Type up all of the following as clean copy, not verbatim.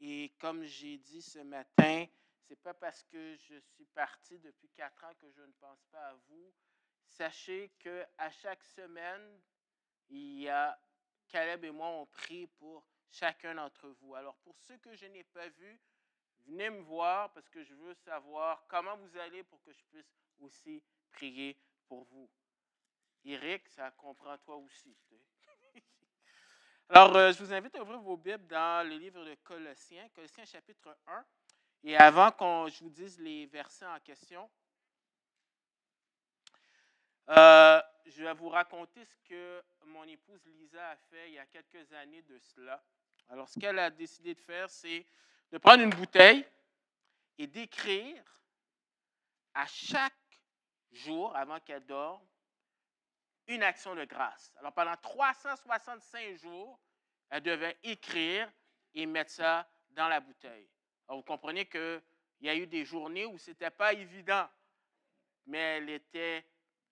Et comme j'ai dit ce matin, ce n'est pas parce que je suis parti depuis 4 ans que je ne pense pas à vous. Sachez qu'à chaque semaine, Caleb et moi, on prie pour chacun d'entre vous. Alors, pour ceux que je n'ai pas vus, venez me voir parce que je veux savoir comment vous allez pour que je puisse aussi prier pour vous. Eric, ça comprend toi aussi. Alors, je vous invite à ouvrir vos Bibles dans le livre de Colossiens, Colossiens chapitre 1. Et avant que je vous dise les versets en question, je vais vous raconter ce que mon épouse Lisa a fait il y a quelques années de cela. Alors, ce qu'elle a décidé de faire, c'est de prendre une bouteille et d'écrire à chaque jour, avant qu'elle dorme, une action de grâce. Alors, pendant 365 jours, elle devait écrire et mettre ça dans la bouteille. Alors, vous comprenez qu'il y a eu des journées où ce n'était pas évident, mais elle était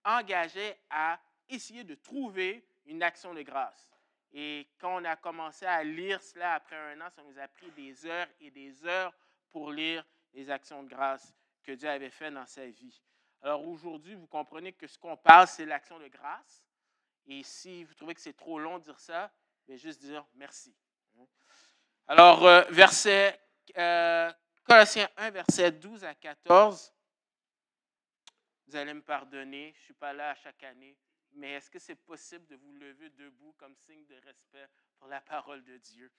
engagée à essayer de trouver une action de grâce. Et quand on a commencé à lire cela après 1 an, ça nous a pris des heures et des heures pour lire les actions de grâce que Dieu avait faites dans sa vie. Alors aujourd'hui, vous comprenez que ce qu'on parle, c'est l'action de grâce. Et si vous trouvez que c'est trop long de dire ça, bien juste dire merci. Alors, Colossiens 1, versets 12 à 14. Vous allez me pardonner, je ne suis pas là à chaque année, mais est-ce que c'est possible de vous lever debout comme signe de respect pour la parole de Dieu?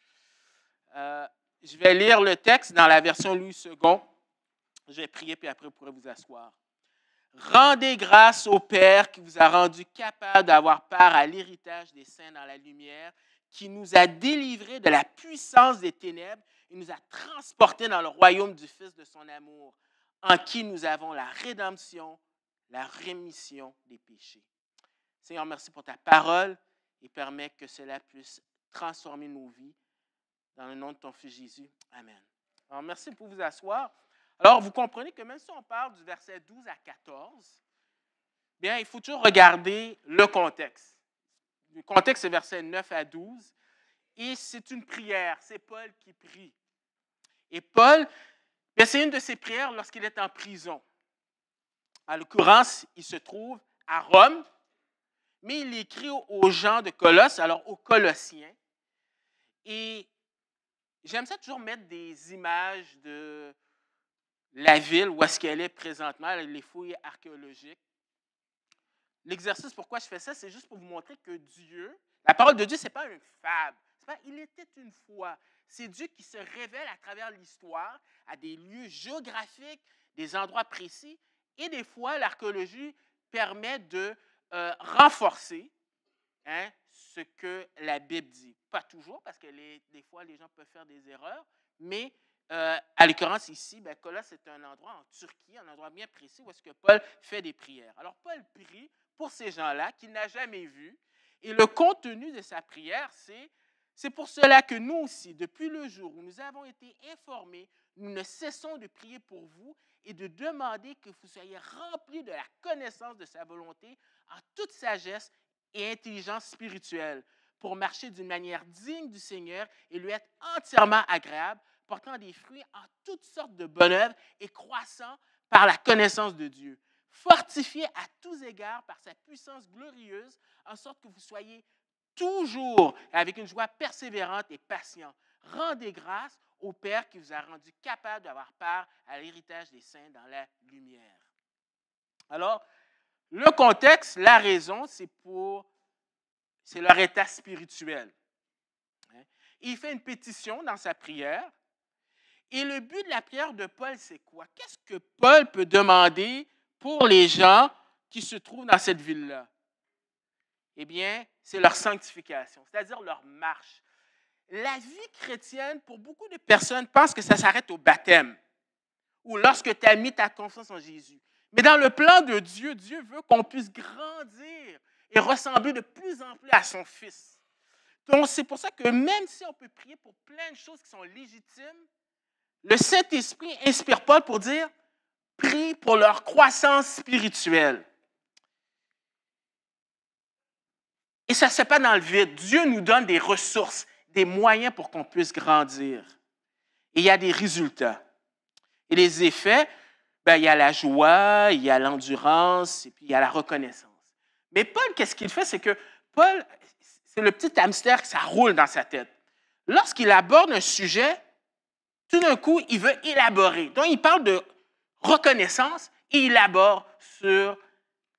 Je vais lire le texte dans la version Louis II. Je vais prier, puis après, vous pourrez vous asseoir. Rendez grâce au Père qui vous a rendu capable d'avoir part à l'héritage des saints dans la lumière, qui nous a délivrés de la puissance des ténèbres et nous a transportés dans le royaume du Fils de son amour, en qui nous avons la rédemption, la rémission des péchés. Seigneur, merci pour ta parole et permets que cela puisse transformer nos vies. Dans le nom de ton Fils Jésus. Amen. Alors, merci pour vous asseoir. Alors, vous comprenez que même si on parle du verset 12 à 14, bien, il faut toujours regarder le contexte. Le contexte, c'est verset 9 à 12. Et c'est une prière. C'est Paul qui prie. Et Paul, bien, c'est une de ses prières lorsqu'il est en prison. En l'occurrence, il se trouve à Rome, mais il écrit aux gens de Colosse, alors aux Colossiens. Et j'aime ça toujours mettre des images de la ville où est-ce qu'elle est présentement, les fouilles archéologiques. L'exercice, pourquoi je fais ça, c'est juste pour vous montrer que Dieu, la parole de Dieu, ce n'est pas une fable. Il était une fois. C'est Dieu qui se révèle à travers l'histoire, à des lieux géographiques, des endroits précis. Et des fois, l'archéologie permet de renforcer ce que la Bible dit. Pas toujours, parce que des fois, les gens peuvent faire des erreurs, mais à l'occurrence ici, Colosse, c'est un endroit en Turquie, un endroit bien précis où est-ce que Paul fait des prières. Alors, Paul prie pour ces gens-là qu'il n'a jamais vus, et le contenu de sa prière, c'est pour cela que nous aussi, depuis le jour où nous avons été informés, nous ne cessons de prier pour vous et de demander que vous soyez remplis de la connaissance de sa volonté en toute sagesse et intelligence spirituelle pour marcher d'une manière digne du Seigneur et lui être entièrement agréable, portant des fruits en toutes sortes de bonnes œuvres et croissant par la connaissance de Dieu. Fortifié à tous égards par sa puissance glorieuse, en sorte que vous soyez toujours avec une joie persévérante et patient. Rendez grâce au Père qui vous a rendu capable d'avoir part à l'héritage des saints dans la lumière. Alors, le contexte, la raison, c'est leur état spirituel. Il fait une pétition dans sa prière. Et le but de la prière de Paul, c'est quoi? Qu'est-ce que Paul peut demander pour les gens qui se trouvent dans cette ville-là? Eh bien, c'est leur sanctification, c'est-à-dire leur marche. La vie chrétienne, pour beaucoup de personnes, pense que ça s'arrête au baptême ou lorsque tu as mis ta confiance en Jésus. Mais dans le plan de Dieu, Dieu veut qu'on puisse grandir et ressembler de plus en plus à son Fils. Donc, c'est pour ça que même si on peut prier pour plein de choses qui sont légitimes, le Saint-Esprit inspire Paul pour dire « Prie pour leur croissance spirituelle ». Et ça ne se fait pas dans le vide. Dieu nous donne des ressources, des moyens pour qu'on puisse grandir. Et il y a des résultats. Et les effets, ben, il y a la joie, il y a l'endurance, et puis il y a la reconnaissance. Mais Paul, qu'est-ce qu'il fait? C'est que Paul, c'est le petit hamster que ça roule dans sa tête. Lorsqu'il aborde un sujet, tout d'un coup, il veut élaborer. Donc, il parle de reconnaissance et il élabore sur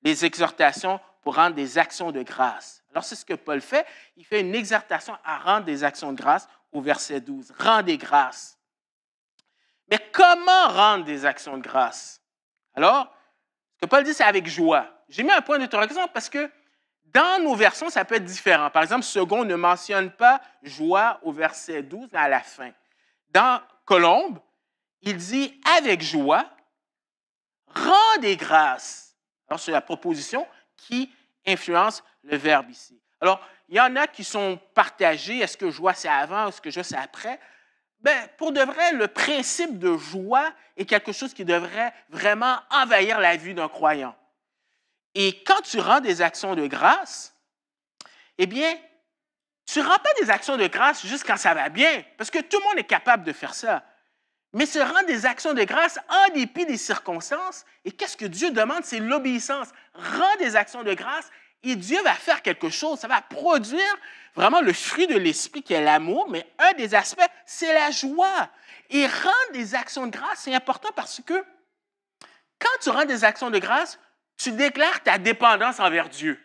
les exhortations pour rendre des actions de grâce. Alors, c'est ce que Paul fait. Il fait une exhortation à rendre des actions de grâce au verset 12. Rendez grâce. Mais comment rendre des actions de grâce? Alors, ce que Paul dit, c'est avec joie. J'ai mis un point d'interrogation parce que dans nos versions, ça peut être différent. Par exemple, Second ne mentionne pas joie au verset 12, mais à la fin. Dans Colombe, il dit avec joie, rendez grâce. Alors, c'est la proposition qui influence le verbe ici. Alors, il y en a qui sont partagés. Est-ce que joie, c'est avant? Est-ce que joie, c'est après? Bien, pour de vrai, le principe de joie est quelque chose qui devrait vraiment envahir la vie d'un croyant. Et quand tu rends des actions de grâce, eh bien, tu ne rends pas des actions de grâce juste quand ça va bien, parce que tout le monde est capable de faire ça. Mais se rendre des actions de grâce en dépit des circonstances. Et qu'est-ce que Dieu demande? C'est l'obéissance. Rends des actions de grâce et Dieu va faire quelque chose. Ça va produire vraiment le fruit de l'esprit qui est l'amour, mais un des aspects, c'est la joie. Et rendre des actions de grâce, c'est important parce que quand tu rends des actions de grâce, tu déclares ta dépendance envers Dieu.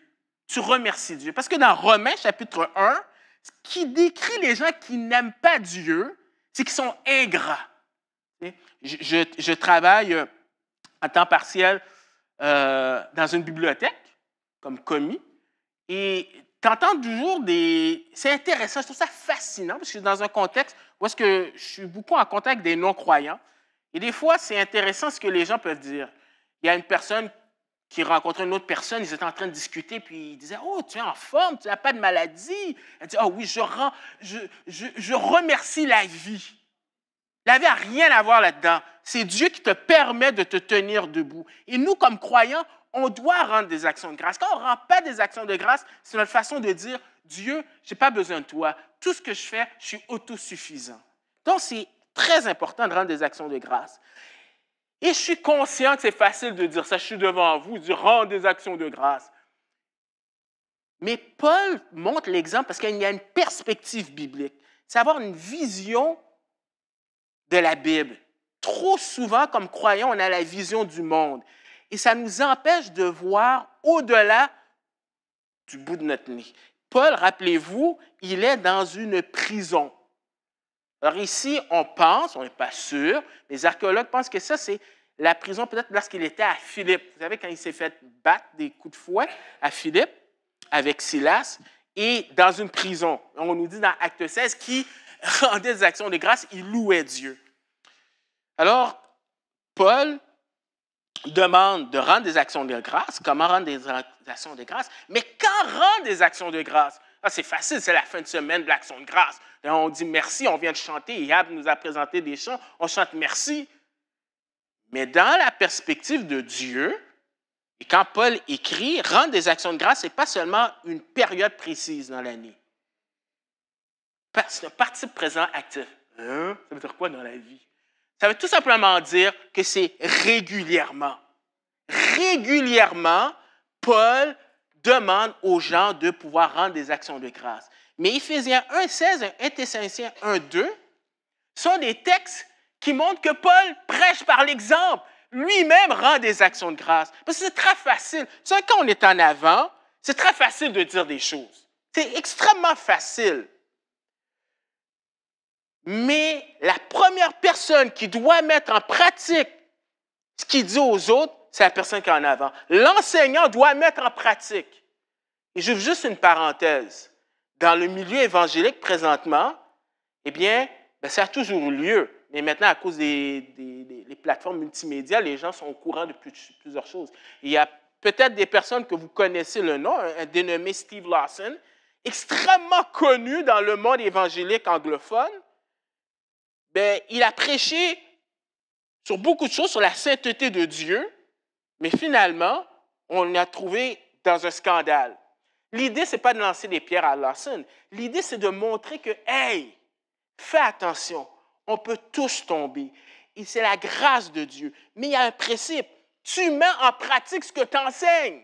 Tu remercies Dieu. Parce que dans Romains, chapitre 1, ce qui décrit les gens qui n'aiment pas Dieu, c'est qu'ils sont ingrats. Je travaille en temps partiel dans une bibliothèque, comme commis, et tu entends toujours des... C'est intéressant, je trouve ça fascinant, parce que je suis dans un contexte où est-ce que je suis beaucoup en contact avec des non-croyants, et des fois, c'est intéressant ce que les gens peuvent dire. Il y a une personne qui rencontrait une autre personne, ils étaient en train de discuter, puis ils disaient « Oh, tu es en forme, tu n'as pas de maladie. » Elle dit « Oh oui, je remercie la vie. » La vie n'a rien à voir là-dedans. C'est Dieu qui te permet de te tenir debout. Et nous, comme croyants, on doit rendre des actions de grâce. Quand on ne rend pas des actions de grâce, c'est notre façon de dire « Dieu, je n'ai pas besoin de toi. Tout ce que je fais, je suis autosuffisant. » Donc, c'est très important de rendre des actions de grâce. Et je suis conscient que c'est facile de dire ça. Je suis devant vous, de rendre des actions de grâce. Mais Paul montre l'exemple parce qu'il y a une perspective biblique. C'est avoir une vision de la Bible. Trop souvent, comme croyants, on a la vision du monde. Et ça nous empêche de voir au-delà du bout de notre nez. Paul, rappelez-vous, il est dans une prison. Alors ici, on pense, on n'est pas sûr, les archéologues pensent que ça, c'est la prison peut-être lorsqu'il était à Philippe. Vous savez, quand il s'est fait battre des coups de fouet à Philippe, avec Silas, et dans une prison. On nous dit dans Acte 16 qu'il rendait des actions de grâce, il louait Dieu. Alors, Paul demande de rendre des actions de grâce. Comment rendre des actions de grâce? Mais quand rendre des actions de grâce? Ah, c'est facile, c'est la fin de semaine de l'action de grâce. Là, on dit merci, on vient de chanter, Yab nous a présenté des chants, on chante merci. Mais dans la perspective de Dieu, et quand Paul écrit, rendre des actions de grâce, ce n'est pas seulement une période précise dans l'année. C'est un participe présent actif. Hein? Ça veut dire quoi dans la vie? Ça veut tout simplement dire que c'est régulièrement. Régulièrement, Paul demande aux gens de pouvoir rendre des actions de grâce. Mais Éphésiens 1,16 et 1 Thessaloniciens 1,2 sont des textes qui montrent que Paul prêche par l'exemple. Lui-même rend des actions de grâce. Parce que c'est très facile. Tu sais, quand on est en avant, c'est très facile de dire des choses. C'est extrêmement facile. Mais la première personne qui doit mettre en pratique ce qu'il dit aux autres, c'est la personne qui est en avant. L'enseignant doit mettre en pratique. Et j'ouvre juste une parenthèse. Dans le milieu évangélique présentement, eh bien, ça a toujours eu lieu. Mais maintenant, à cause des plateformes multimédia, les gens sont au courant de plusieurs choses. Il y a peut-être des personnes que vous connaissez le nom, un dénommé Steve Lawson, extrêmement connu dans le monde évangélique anglophone. Bien, il a prêché sur beaucoup de choses, sur la sainteté de Dieu, mais finalement, on l'a trouvé dans un scandale. L'idée, ce n'est pas de lancer des pierres à Lawson. L'idée, c'est de montrer que, hey, fais attention. On peut tous tomber. Et c'est la grâce de Dieu. Mais il y a un principe. Tu mets en pratique ce que tu enseignes.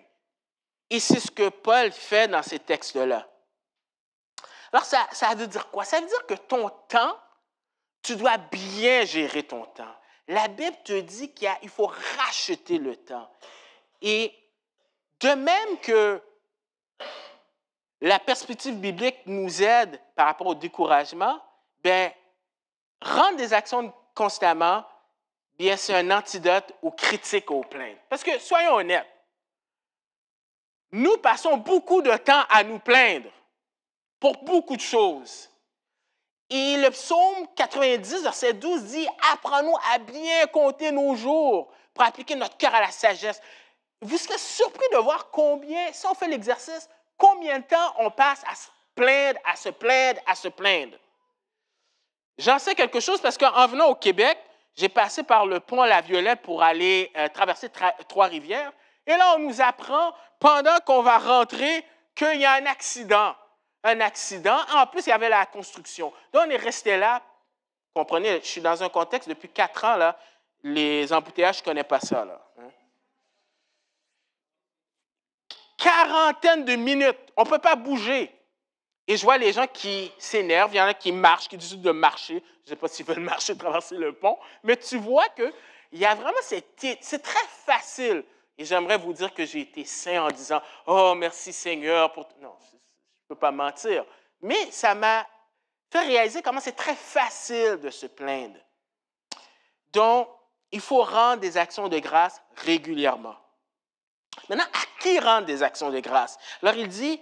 Et c'est ce que Paul fait dans ces textes-là. Alors, ça veut dire quoi? Ça veut dire que ton temps, tu dois bien gérer ton temps. La Bible te dit qu'il faut racheter le temps. Et de même que la perspective biblique nous aide par rapport au découragement, bien, rendre des actions constamment, bien, c'est un antidote aux critiques, aux plaintes. Parce que, soyons honnêtes, nous passons beaucoup de temps à nous plaindre pour beaucoup de choses. Et le psaume 90, verset 12 dit « Apprends-nous à bien compter nos jours pour appliquer notre cœur à la sagesse. » Vous serez surpris de voir combien, si on fait l'exercice, combien de temps on passe à se plaindre, à se plaindre, à se plaindre. J'en sais quelque chose parce qu'en venant au Québec, j'ai passé par le pont La Violette pour aller traverser Trois-Rivières. Et là, on nous apprend, pendant qu'on va rentrer, qu'il y a un accident. Un accident. En plus, il y avait la construction. Donc, on est resté là. Comprenez, je suis dans un contexte, depuis 4 ans, là, les embouteillages, je ne connais pas ça. Là. Quarantaine de minutes. On ne peut pas bouger. Et je vois les gens qui s'énervent. Il y en a qui marchent, qui décident de marcher. Je ne sais pas s'ils veulent marcher, traverser le pont. Mais tu vois qu'il y a vraiment c'est très facile. Et j'aimerais vous dire que j'ai été saint en disant « Oh, merci Seigneur pour... » Non, je ne peux pas mentir. Mais ça m'a fait réaliser comment c'est très facile de se plaindre. Donc, il faut rendre des actions de grâce régulièrement. Maintenant, à qui rendre des actions de grâce? Alors, il dit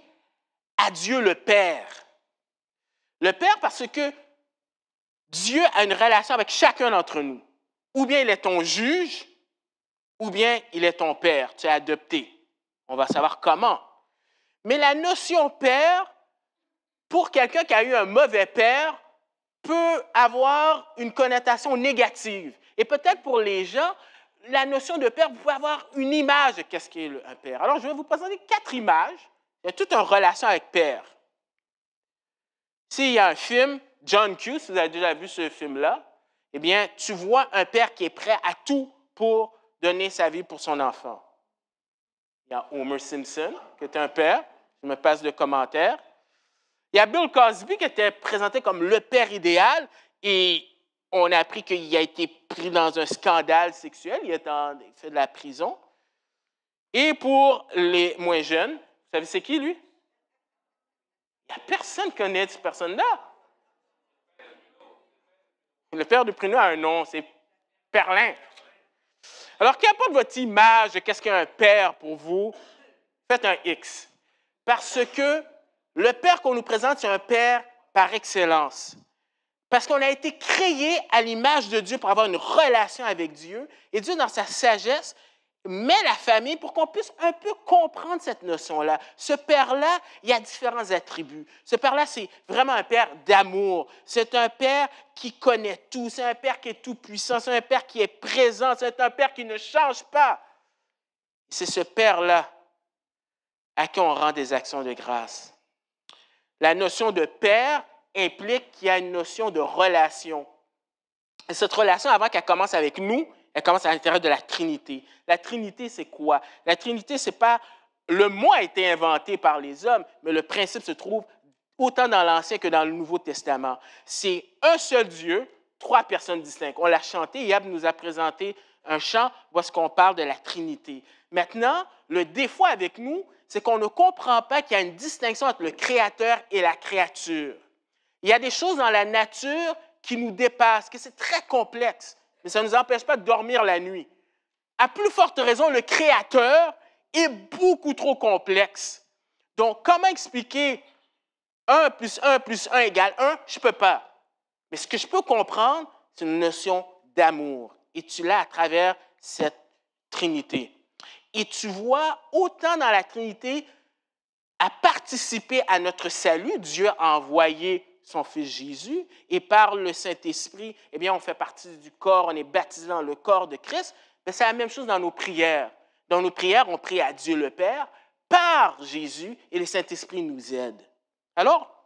à Dieu le Père. Le Père parce que Dieu a une relation avec chacun d'entre nous. Ou bien il est ton juge, ou bien il est ton père, tu es adopté. On va savoir comment. Mais la notion père, pour quelqu'un qui a eu un mauvais père, peut avoir une connotation négative. Et peut-être pour les gens, la notion de père, vous pouvez avoir une image de qu'est-ce qu'est un père. Alors, je vais vous présenter 4 images. Il y a toute une relation avec père. S'il y a un film, John Q, si vous avez déjà vu ce film-là, eh bien, tu vois un père qui est prêt à tout pour donner sa vie pour son enfant. Il y a Homer Simpson, qui est un père. Je me passe de commentaires. Il y a Bill Cosby, qui était présenté comme le père idéal, et on a appris qu'il a été pris dans un scandale sexuel. Il fait de la prison. Et pour les moins jeunes, vous savez c'est qui, lui? Il n'y a personne qui connaît cette personne-là. Le père de Pruneau a un nom, c'est Perlin. Alors, qu'importe votre image de qu'est-ce qu'un père pour vous, faites un X. Parce que le père qu'on nous présente, c'est un père par excellence. Parce qu'on a été créé à l'image de Dieu pour avoir une relation avec Dieu. Et Dieu, dans sa sagesse, met la famille pour qu'on puisse un peu comprendre cette notion-là. Ce père-là, il y a différents attributs. Ce père-là, c'est vraiment un père d'amour. C'est un père qui connaît tout. C'est un père qui est tout-puissant. C'est un père qui est présent. C'est un père qui ne change pas. C'est ce père-là à qui on rend des actions de grâce. La notion de père implique qu'il y a une notion de relation. Et cette relation, avant qu'elle commence avec nous, elle commence à l'intérieur de la Trinité. La Trinité, c'est quoi? La Trinité, c'est pas... Le mot a été inventé par les hommes, mais le principe se trouve autant dans l'Ancien que dans le Nouveau Testament. C'est un seul Dieu, 3 personnes distinctes. On l'a chanté, Yab nous a présenté un chant où est-ce qu'on parle de la Trinité. Maintenant, le défaut avec nous, c'est qu'on ne comprend pas qu'il y a une distinction entre le Créateur et la créature. Il y a des choses dans la nature qui nous dépassent, que c'est très complexe. Mais ça ne nous empêche pas de dormir la nuit. À plus forte raison, le Créateur est beaucoup trop complexe. Donc, comment expliquer 1 plus 1 plus 1 égale 1? Je ne peux pas. Mais ce que je peux comprendre, c'est une notion d'amour. Et tu l'as à travers cette Trinité. Et tu vois, autant dans la Trinité, à participer à notre salut, Dieu a envoyé son Fils Jésus, et par le Saint-Esprit, eh bien, on fait partie du corps, on est baptisé dans le corps de Christ. Mais c'est la même chose dans nos prières. Dans nos prières, on prie à Dieu le Père, par Jésus, et le Saint-Esprit nous aide. Alors,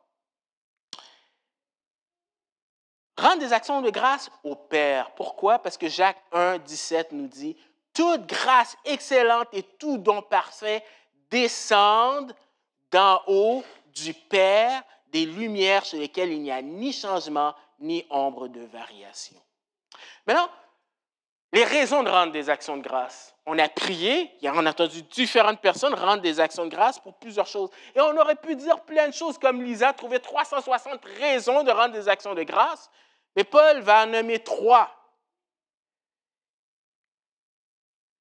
Rendre des actions de grâce au Père. Pourquoi? Parce que Jacques 1, 17 nous dit « Toute grâce excellente et tout don parfait descendent d'en haut du Père des lumières sur lesquelles il n'y a ni changement ni ombre de variation. » Maintenant, les raisons de rendre des actions de grâce. On a prié, on a entendu différentes personnes rendre des actions de grâce pour plusieurs choses. Et on aurait pu dire plein de choses, comme Lisa trouvait 360 raisons de rendre des actions de grâce. Mais Paul va en nommer 3.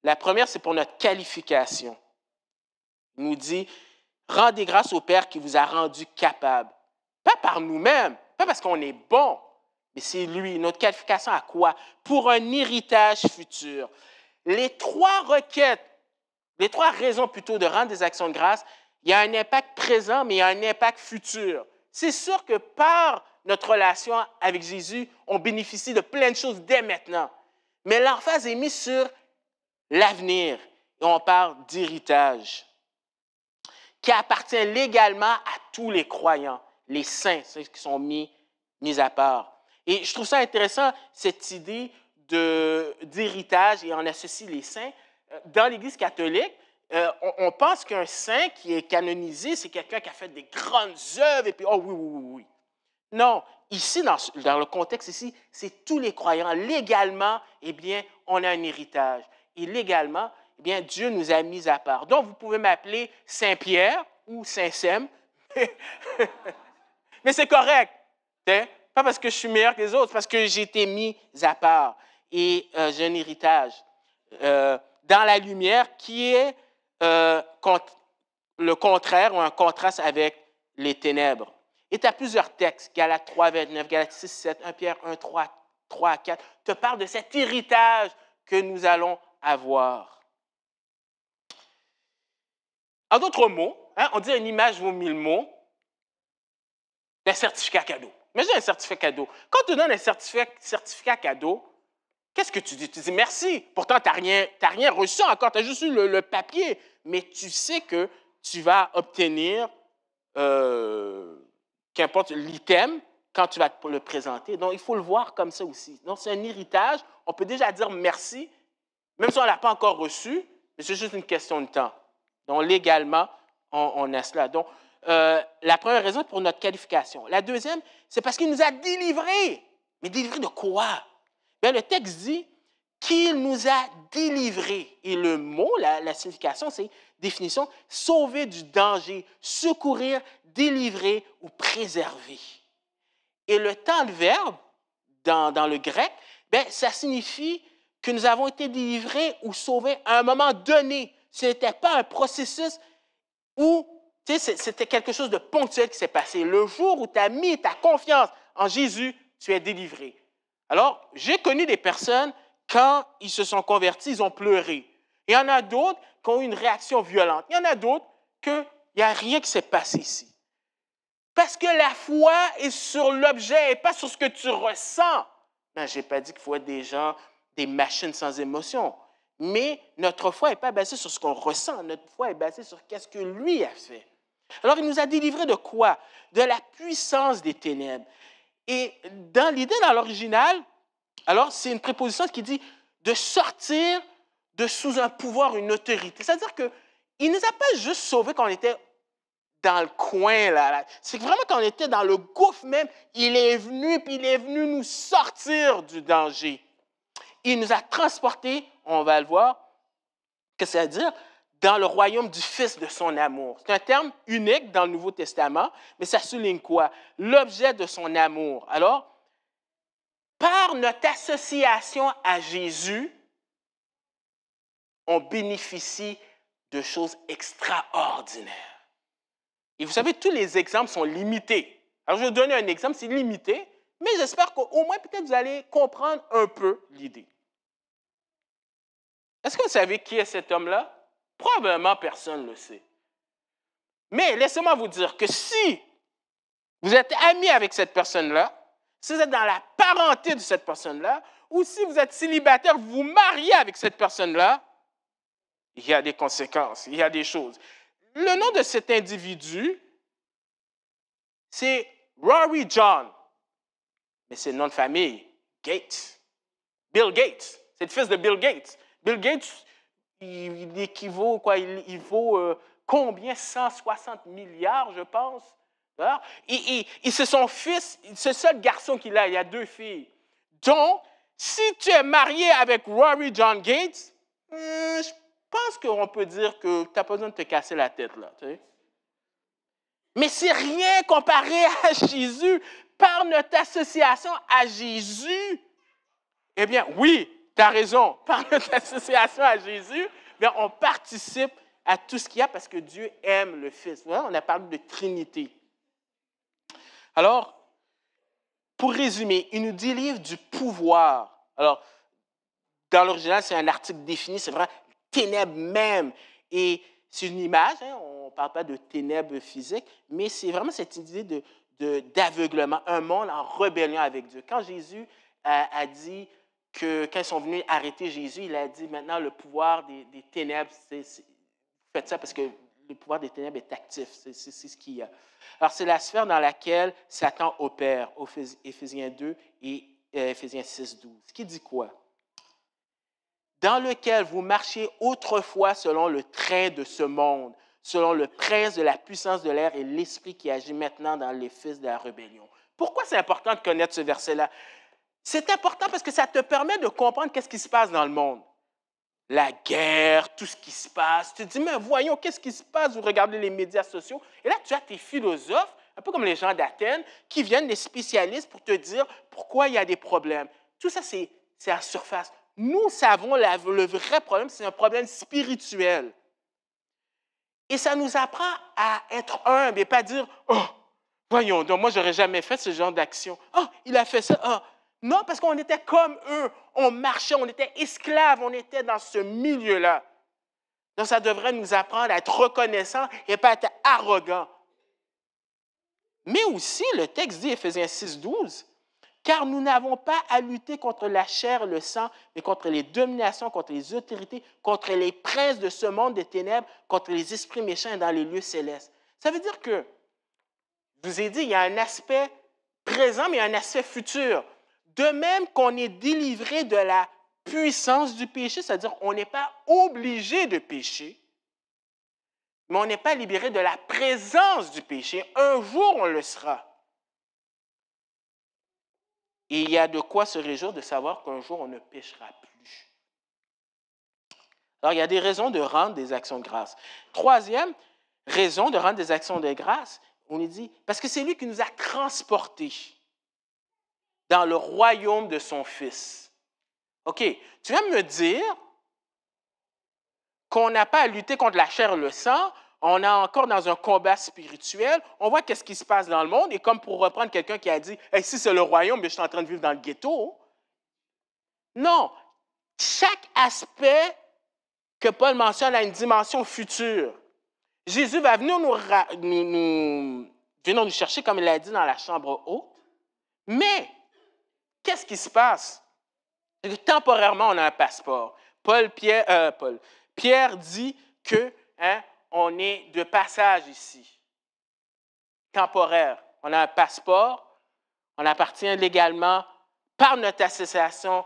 La première, c'est pour notre qualification. Il nous dit, rendez grâce au Père qui vous a rendu capable. Pas par nous-mêmes, pas parce qu'on est bon, mais c'est lui. Notre qualification à quoi? Pour un héritage futur. Les 3 requêtes, les 3 raisons plutôt de rendre des actions de grâce, il y a un impact présent, mais il y a un impact futur. C'est sûr que par notre relation avec Jésus, on bénéficie de plein de choses dès maintenant. Mais l'emphase est mise sur l'avenir et on parle d'héritage qui appartient légalement à tous les croyants, les saints, ceux qui sont mis à part. Et je trouve ça intéressant, cette idée d'héritage, et on associe les saints. Dans l'Église catholique, on pense qu'un saint qui est canonisé, c'est quelqu'un qui a fait des grandes œuvres, et puis, oh oui, oui, oui, oui. Non, ici, dans le contexte ici, c'est tous les croyants. Légalement, eh bien, on a un héritage. Et légalement, eh bien, Dieu nous a mis à part. Donc, vous pouvez m'appeler Saint-Pierre ou Saint-Sem, mais c'est correct. Hein? Pas parce que je suis meilleur que les autres, parce que j'ai été mis à part. Et j'ai un héritage dans la lumière qui est le contraire ou un contraste avec les ténèbres. Et tu as plusieurs textes, Galates 3, 29, Galates 6, 7, 1 Pierre 1, 3 à 4, te parle de cet héritage que nous allons avoir. En d'autres mots, hein, on dit une image vaut 1000 mots, un certificat cadeau. Imagine un certificat cadeau. Quand tu donnes un certificat cadeau, qu'est-ce que tu dis? Tu dis merci. Pourtant, tu n'as rien reçu encore, tu as juste eu le papier. Mais tu sais que tu vas obtenir, qu'importe l'item, quand tu vas le présenter. Donc, il faut le voir comme ça aussi. Donc, c'est un héritage. On peut déjà dire merci, même si on ne l'a pas encore reçu, mais c'est juste une question de temps. Donc, légalement, on a cela. Donc, la première raison, c'est pour notre qualification. La deuxième, c'est parce qu'il nous a délivrés. Mais délivrés de quoi? Bien, le texte dit qu'il nous a délivrés. Et le mot, la signification, c'est définition, sauver du danger, secourir, délivrer ou préserver. Et le temps de verbe, dans le grec, bien, ça signifie que nous avons été délivrés ou sauvés à un moment donné. Ce n'était pas un processus où c'était quelque chose de ponctuel qui s'est passé. Le jour où tu as mis ta confiance en Jésus, tu es délivré. Alors, j'ai connu des personnes, quand ils se sont convertis, ils ont pleuré. Il y en a d'autres qui ont eu une réaction violente. Il y en a d'autres qu'il n'y a rien qui s'est passé ici. Parce que la foi est sur l'objet et pas sur ce que tu ressens. Ben, je n'ai pas dit qu'il faut être des gens, des machines sans émotion. Mais notre foi n'est pas basée sur ce qu'on ressent. Notre foi est basée sur ce que lui a fait. Alors, il nous a délivrés de quoi? De la puissance des ténèbres. Et dans l'idée, dans l'original, alors c'est une préposition qui dit de sortir de sous un pouvoir, une autorité. C'est-à-dire qu'il ne nous a pas juste sauvés quand on était dans le coin, là. C'est vraiment quand on était dans le gouffre même, il est venu, puis il est venu nous sortir du danger. Il nous a transportés, on va le voir, qu'est-ce que ça veut dire? Dans le royaume du Fils de son amour. C'est un terme unique dans le Nouveau Testament, mais ça souligne quoi? L'objet de son amour. Alors, par notre association à Jésus, on bénéficie de choses extraordinaires. Et vous savez, tous les exemples sont limités. Alors, je vais vous donner un exemple, c'est limité, mais j'espère qu'au moins, peut-être, vous allez comprendre un peu l'idée. Est-ce que vous savez qui est cet homme-là? Probablement, personne ne le sait. Mais laissez-moi vous dire que si vous êtes ami avec cette personne-là, si vous êtes dans la parenté de cette personne-là, ou si vous êtes célibataire, vous vous mariez avec cette personne-là, il y a des conséquences, il y a des choses. Le nom de cet individu, c'est Rory John. Mais c'est le nom de famille. Gates. Bill Gates. C'est le fils de Bill Gates. Bill Gates, il équivaut, quoi? Il vaut combien? 160 milliards, je pense. Et c'est son fils, c'est le seul garçon qu'il a. Il a 2 filles. Donc, si tu es marié avec Rory John Gates, je pense qu'on peut dire que tu n'as pas besoin de te casser la tête, là. Tu sais? Mais c'est rien comparé à Jésus. Par notre association à Jésus, eh bien, oui, tu as raison. Par notre association à Jésus, bien, on participe à tout ce qu'il y a parce que Dieu aime le Fils. Voilà, on a parlé de Trinité. Alors, pour résumer, il nous délivre du pouvoir. Alors, dans l'original, c'est un article défini, c'est vraiment ténèbres même. Et c'est une image, hein, on ne parle pas de ténèbres physiques, mais c'est vraiment cette idée d'aveuglement, un monde en rébellion avec Dieu. Quand Jésus a dit que, quand ils sont venus arrêter Jésus, il a dit maintenant le pouvoir des ténèbres, faites ça parce que le pouvoir des ténèbres est actif, c'est ce qu'il y a. Alors, c'est la sphère dans laquelle Satan opère, Éphésiens 2 et Éphésiens 6, 12. Qui dit quoi? Dans lequel vous marchiez autrefois selon le train de ce monde, selon le prince de la puissance de l'air et l'esprit qui agit maintenant dans les fils de la rébellion. Pourquoi c'est important de connaître ce verset-là? C'est important parce que ça te permet de comprendre qu'est-ce qui se passe dans le monde. La guerre, tout ce qui se passe. Tu te dis, mais voyons, qu'est-ce qui se passe? Vous regardez les médias sociaux. Et là, tu as tes philosophes, un peu comme les gens d'Athènes, qui viennent, des spécialistes, pour te dire pourquoi il y a des problèmes. Tout ça, c'est à la surface. Nous savons le vrai problème, c'est un problème spirituel. Et ça nous apprend à être humble et pas dire, oh, voyons, donc moi, je n'aurais jamais fait ce genre d'action. Oh, il a fait ça. Oh. Non, parce qu'on était comme eux. On marchait, on était esclaves, on était dans ce milieu-là. Donc, ça devrait nous apprendre à être reconnaissants et pas être arrogants. Mais aussi, le texte dit, Éphésiens 6, 12, car nous n'avons pas à lutter contre la chair et le sang, mais contre les dominations, contre les autorités, contre les princes de ce monde des ténèbres, contre les esprits méchants dans les lieux célestes. Ça veut dire que, je vous ai dit, il y a un aspect présent, mais un aspect futur. De même qu'on est délivré de la puissance du péché, c'est-à-dire qu'on n'est pas obligé de pécher, mais on n'est pas libéré de la présence du péché. Un jour, on le sera. Et il y a de quoi se réjouir de savoir qu'un jour, on ne péchera plus. Alors, il y a des raisons de rendre des actions de grâce. Troisième raison de rendre des actions de grâce, on nous dit, parce que c'est lui qui nous a transportés dans le royaume de son Fils. OK, tu viens me dire qu'on n'a pas à lutter contre la chair et le sang, on est encore dans un combat spirituel, on voit qu'est-ce qui se passe dans le monde, et comme pour reprendre quelqu'un qui a dit « Hey, si c'est le royaume, mais je suis en train de vivre dans le ghetto. » Non, chaque aspect que Paul mentionne a une dimension future. Jésus va venir venir nous chercher, comme il l'a dit, dans la chambre haute, mais qu'est-ce qui se passe? Temporairement, on a un passeport. Pierre dit que on est de passage ici, temporaire. On a un passeport, on appartient légalement par notre association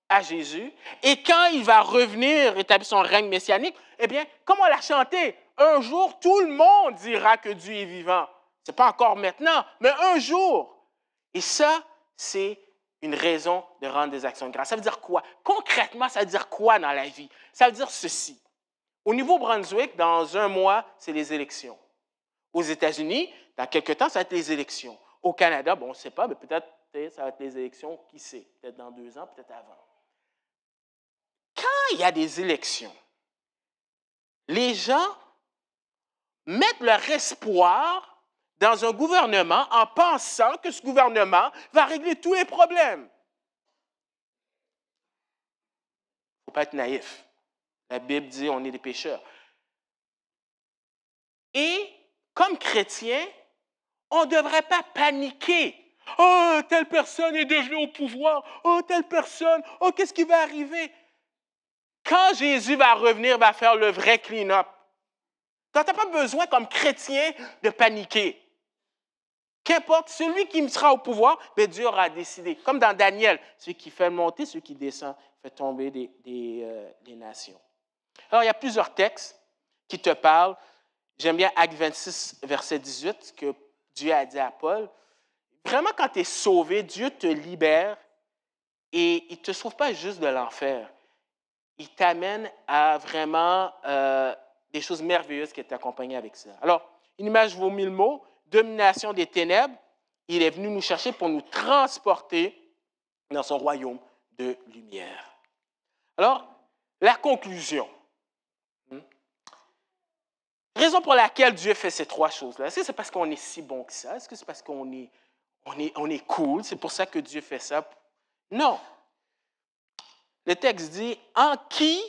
à Jésus. Et quand il va revenir établir son règne messianique, eh bien, comme on l'a chanté, un jour, tout le monde dira que Dieu est vivant. Ce n'est pas encore maintenant, mais un jour. Et ça, c'est une raison de rendre des actions de grâce. Ça veut dire quoi? Concrètement, ça veut dire quoi dans la vie? Ça veut dire ceci. Au Nouveau-Brunswick, dans 1 mois, c'est les élections. Aux États-Unis, dans quelques temps, ça va être les élections. Au Canada, bon, on ne sait pas, mais peut-être ça va être les élections, qui sait? Peut-être dans 2 ans, peut-être avant. Quand il y a des élections, les gens mettent leur espoir dans un gouvernement en pensant que ce gouvernement va régler tous les problèmes. Il ne faut pas être naïf. La Bible dit on est des pécheurs. Et comme chrétiens, on ne devrait pas paniquer. Oh, telle personne est devenue au pouvoir. Oh, telle personne. Oh, qu'est-ce qui va arriver? Quand Jésus va revenir, il va faire le vrai clean-up. Tu n'as pas besoin, comme chrétien, de paniquer. Qu'importe, celui qui sera au pouvoir, bien, Dieu aura décidé. Comme dans Daniel, celui qui fait monter, celui qui descend, fait tomber des nations. Alors, il y a plusieurs textes qui te parlent. J'aime bien Acte 26, verset 18, ce que Dieu a dit à Paul. Vraiment, quand tu es sauvé, Dieu te libère et il ne te sauve pas juste de l'enfer. Il t'amène à vraiment des choses merveilleuses qui t'accompagnent avec ça. Alors, une image vaut 1000 mots. Domination des ténèbres. Il est venu nous chercher pour nous transporter dans son royaume de lumière. Alors, la conclusion. Raison pour laquelle Dieu fait ces trois choses-là. Est-ce que c'est parce qu'on est si bon que ça? Est-ce que c'est parce qu'on est cool? C'est pour ça que Dieu fait ça? Non. Le texte dit, en qui?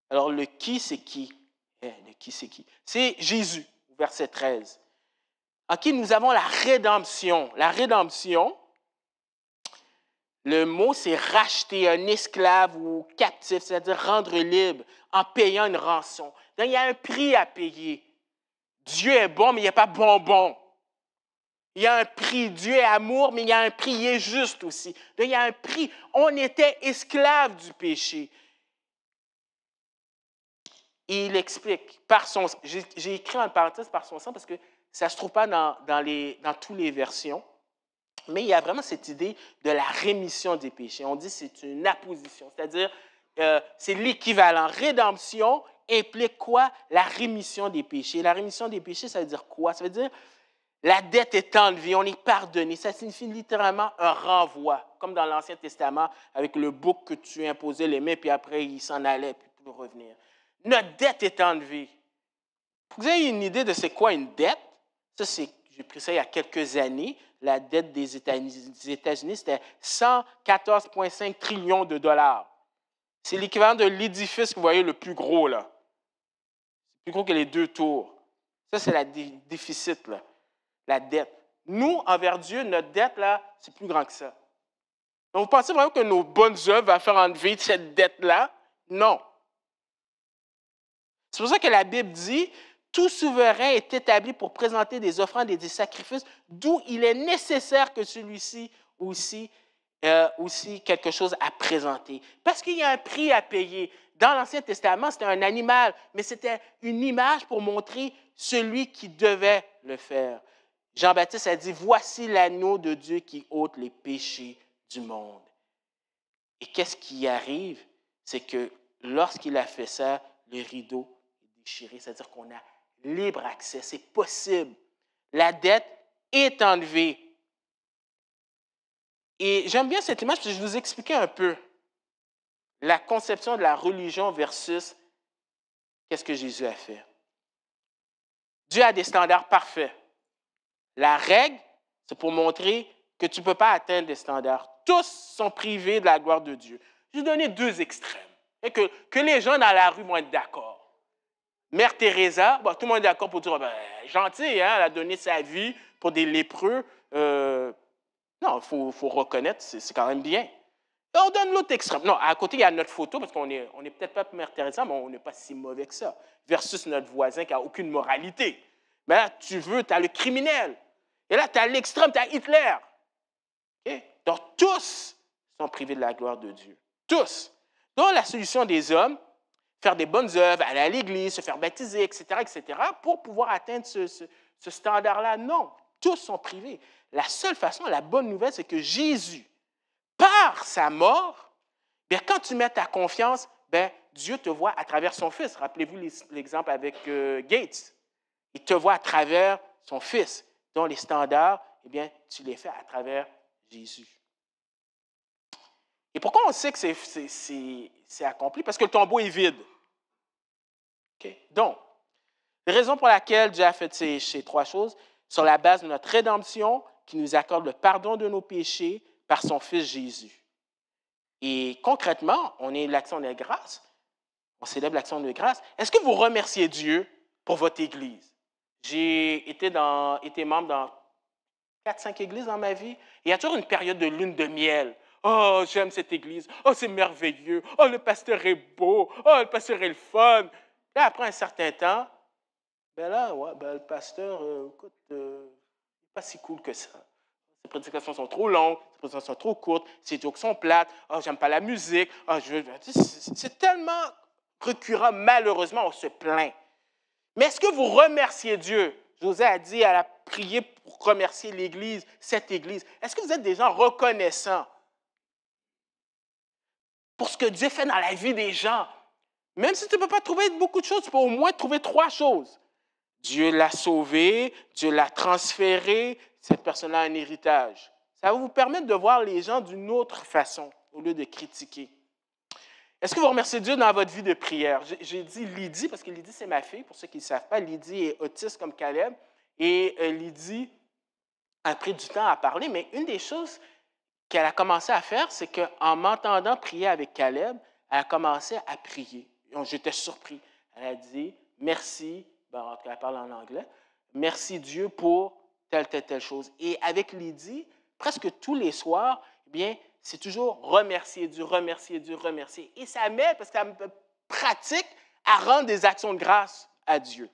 Alors, le qui, c'est qui? Le qui, c'est qui? C'est Jésus, verset 13. En qui nous avons la rédemption. La rédemption, le mot, c'est racheter un esclave ou captif, c'est-à-dire rendre libre en payant une rançon. Donc, il y a un prix à payer. Dieu est bon, mais il n'y a pas bonbon. Il y a un prix. Dieu est amour, mais il y a un prix. Il est juste aussi. Donc, il y a un prix. On était esclaves du péché. Et il explique, par son, j'ai écrit en parenthèse par son sang parce que ça ne se trouve pas dans toutes les versions. Mais il y a vraiment cette idée de la rémission des péchés. On dit que c'est une apposition, c'est-à-dire c'est l'équivalent. Rédemption implique quoi? La rémission des péchés. La rémission des péchés, ça veut dire quoi? Ça veut dire la dette est enlevée, on est pardonné. Ça signifie littéralement un renvoi, comme dans l'Ancien Testament, avec le bouc que tu imposais les mains, puis après il s'en allait, puis pour revenir. Notre dette est enlevée. Vous avez une idée de c'est quoi une dette? Ça, j'ai pris ça il y a quelques années. La dette des États-Unis, c'était 114,5 trillions de dollars. C'est l'équivalent de l'édifice que vous voyez le plus gros, là. C'est plus gros que les 2 tours. Ça, c'est le déficit, là. La dette. Nous, envers Dieu, notre dette, là, c'est plus grand que ça. Donc, vous pensez vraiment que nos bonnes œuvres vont faire enlever cette dette-là? Non. C'est pour ça que la Bible dit, tout souverain est établi pour présenter des offrandes et des sacrifices, d'où il est nécessaire que celui-ci aussi quelque chose à présenter. Parce qu'il y a un prix à payer. Dans l'Ancien Testament, c'était un animal, mais c'était une image pour montrer celui qui devait le faire. Jean-Baptiste a dit, voici l'agneau de Dieu qui ôte les péchés du monde. Et qu'est-ce qui arrive? C'est que lorsqu'il a fait ça, le rideau est déchiré, c'est-à-dire qu'on a libre accès, c'est possible. La dette est enlevée. Et j'aime bien cette image parce que je vous expliquais un peu la conception de la religion versus qu'est-ce que Jésus a fait. Dieu a des standards parfaits. La règle, c'est pour montrer que tu ne peux pas atteindre des standards. Tous sont privés de la gloire de Dieu. Je vais donner 2 extrêmes. Et que les gens dans la rue vont être d'accord. Mère Teresa, bon, tout le monde est d'accord pour dire, gentil, hein, elle a donné sa vie pour des lépreux. Non, il faut reconnaître, c'est quand même bien. Et on donne l'autre extrême. Non, à côté, il y a notre photo, parce qu'on est peut-être pas Mère Teresa, mais on n'est pas si mauvais que ça, versus notre voisin qui n'a aucune moralité. Mais là, tu as le criminel. Et là, tu as l'extrême, tu as Hitler. Okay? Donc, tous sont privés de la gloire de Dieu. Tous. Donc, la solution des hommes, faire des bonnes œuvres, aller à l'église, se faire baptiser, etc., pour pouvoir atteindre ce standard-là. Non, tous sont privés. La seule façon, la bonne nouvelle, c'est que Jésus, par sa mort, bien, quand tu mets ta confiance, bien, Dieu te voit à travers son Fils. Rappelez-vous l'exemple avec Gates. Il te voit à travers son Fils. Donc, les standards, eh bien, tu les fais à travers Jésus. Et pourquoi on sait que c'est accompli? Parce que le tombeau est vide. Okay? Donc, la raison pour laquelle Dieu a fait ces 3 choses, sur la base de notre rédemption, qui nous accorde le pardon de nos péchés par son Fils Jésus. Et concrètement, on est l'action de grâce. On célèbre l'action de grâce. Est-ce que vous remerciez Dieu pour votre Église? J'ai été membre dans 4-5 églises dans ma vie. Et il y a toujours une période de lune de miel. Oh, j'aime cette église. Oh, c'est merveilleux. Oh, le pasteur est beau. Oh, le pasteur est le fun. Là, après un certain temps, le pasteur, écoute, il n'est pas si cool que ça. Ces prédications sont trop longues, ces prédications sont trop courtes, ces jokes sont plates, oh, j'aime pas la musique. Oh, c'est tellement récurrent, malheureusement, on se plaint. Mais est-ce que vous remerciez Dieu? José a dit, elle a prié pour remercier l'Église, cette Église. Est-ce que vous êtes des gens reconnaissants pour ce que Dieu fait dans la vie des gens? Même si tu ne peux pas trouver beaucoup de choses, tu peux au moins trouver 3 choses. Dieu l'a sauvé, Dieu l'a transféré, cette personne a un héritage. Ça va vous permettre de voir les gens d'une autre façon, au lieu de critiquer. Est-ce que vous remerciez Dieu dans votre vie de prière? J'ai dit Lydie, parce que Lydie, c'est ma fille, pour ceux qui ne savent pas. Lydie est autiste comme Caleb. Et Lydie a pris du temps à parler, mais une des choses qu'elle a commencé à faire, c'est qu'en m'entendant prier avec Caleb, elle a commencé à prier. J'étais surpris. Elle a dit « Merci », en tout cas, elle parle en anglais, « Merci Dieu pour telle chose ». Et avec Lydie, presque tous les soirs, eh bien, c'est toujours remercier Dieu, remercier Dieu, remercier. Et ça m'aide parce que ça me pratique à rendre des actions de grâce à Dieu.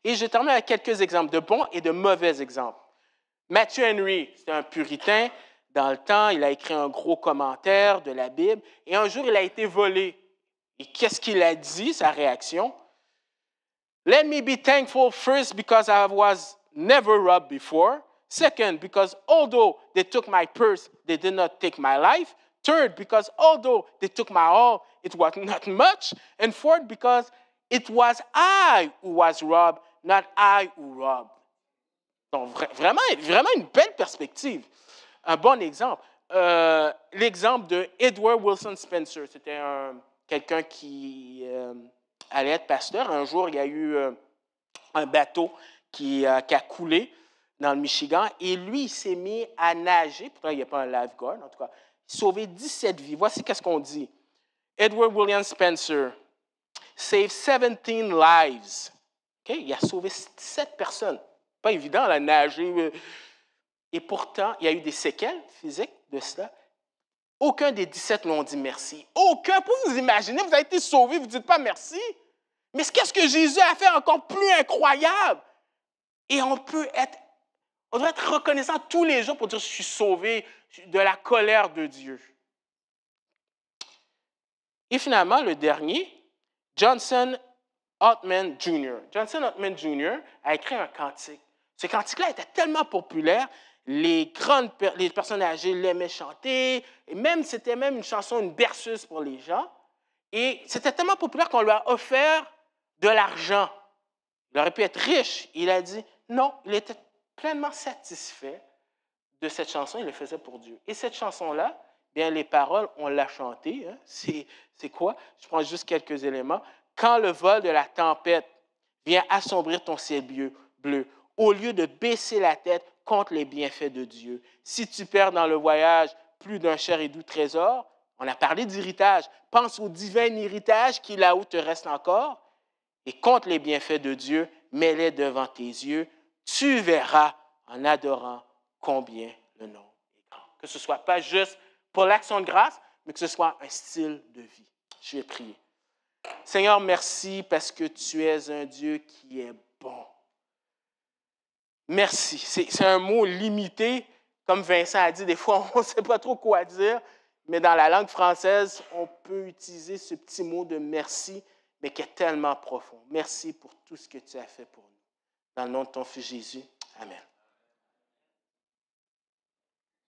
Et je termine avec quelques exemples de bons et de mauvais exemples. Matthew Henry, c'était un puritain. Dans le temps, il a écrit un gros commentaire de la Bible. Et un jour, il a été volé. Et qu'est-ce qu'il a dit, sa réaction? Let me be thankful first because I was never robbed before. Second, because although they took my purse, they did not take my life. Third, because although they took my all, it was not much. And fourth, because it was I who was robbed, not I who robbed. Donc, vraiment une belle perspective. Un bon exemple. L'exemple de Edward Wilson Spencer. C'était quelqu'un qui allait être pasteur. Un jour, il y a eu un bateau qui a coulé dans le Michigan. Et lui, il s'est mis à nager. Pourtant, il n'y a pas un lifeguard, en tout cas. Il a sauvé 17 vies. Voici qu'est-ce qu'on dit. Edward William Spencer saved 17 lives. Okay? Il a sauvé 17 personnes. Pas évident, la nager. Et pourtant, il y a eu des séquelles physiques de cela. Aucun des 17 l'ont dit merci. Aucun. Pour vous imaginer, vous avez été sauvé, vous ne dites pas merci. Mais qu'est-ce que Jésus a fait encore plus incroyable? Et on devrait être reconnaissant tous les jours pour dire « je suis sauvé de la colère de Dieu ». Et finalement, le dernier, Johnson Ottman Jr. Johnson Ottman Jr. a écrit un cantique. Ce cantique-là était tellement populaire, les personnes âgées l'aimaient chanter, et c'était même une chanson, une berceuse pour les gens. Et c'était tellement populaire qu'on lui a offert de l'argent. Il aurait pu être riche. Il a dit non, il était pleinement satisfait de cette chanson, il le faisait pour Dieu. Et cette chanson-là, bien les paroles, on l'a chantée. Hein? C'est quoi? Je prends juste quelques éléments. Quand le vol de la tempête vient assombrir ton ciel bleu, au lieu de baisser la tête contre les bienfaits de Dieu. Si tu perds dans le voyage plus d'un cher et doux trésor, on a parlé d'héritage, pense au divin héritage qui là où te reste encore, et contre les bienfaits de Dieu, mets-les devant tes yeux, tu verras en adorant combien le nom est grand. Que ce ne soit pas juste pour l'action de grâce, mais que ce soit un style de vie. Je vais prier. Seigneur, merci parce que tu es un Dieu qui est bon. Merci. C'est un mot limité. Comme Vincent a dit, des fois, on ne sait pas trop quoi dire, mais dans la langue française, on peut utiliser ce petit mot de merci, mais qui est tellement profond. Merci pour tout ce que tu as fait pour nous. Dans le nom de ton Fils Jésus. Amen.